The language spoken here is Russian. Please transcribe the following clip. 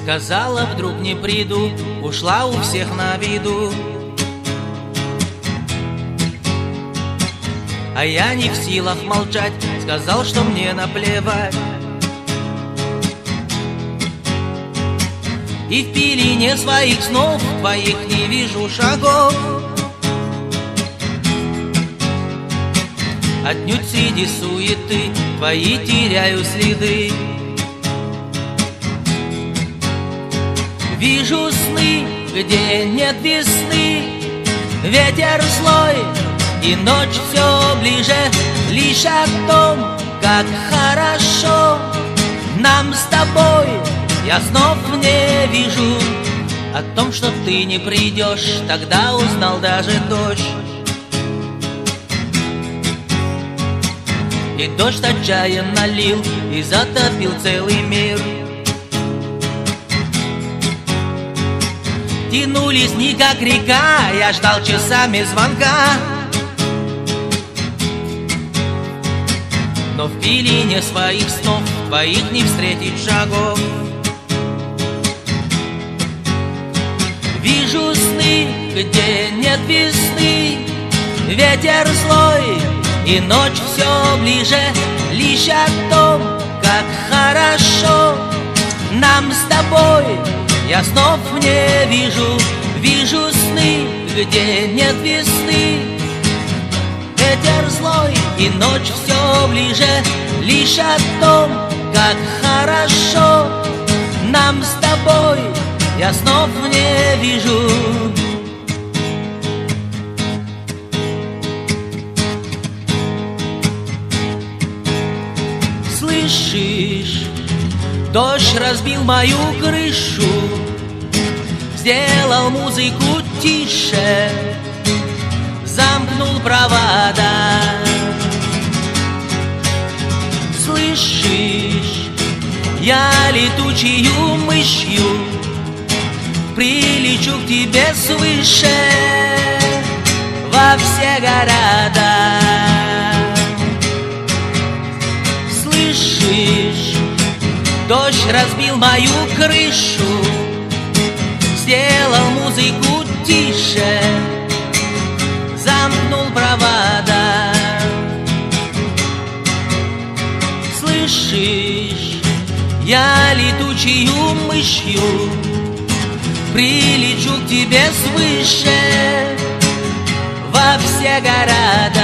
Сказала, вдруг не приду, ушла у всех на виду. А я не в силах молчать, сказал, что мне наплевать. И в пелене своих снов твоих не вижу шагов. Отнюдь среди суеты твои теряю следы. Вижу сны, где нет весны, ветер злой, и ночь все ближе. Лишь о том, как хорошо нам с тобой, я снов не вижу. О том, что ты не придешь, тогда узнал даже дождь. И дождь отчаянно лил и затопил целый мир. Тянулись дни, как река, я ждал часами звонка. Но в пелене своих снов твоих не встретить шагов. Вижу сны, где нет весны, ветер злой, и ночь все ближе. Лишь о том, как хорошо нам с тобой, я снов не вижу. Вижу сны, где нет весны, ветер злой, и ночь все ближе. Лишь о том, как хорошо нам с тобой, я снов не вижу. Слышишь, дождь разбил мою крышу, сделал музыку тише, замкнул провода. Слышишь, я летучую мышью прилечу к тебе свыше во все города. Слышишь, дождь разбил мою крышу, сделал музыку тише, замкнул провода. Слышишь, я летучую мышью прилечу к тебе свыше во все города.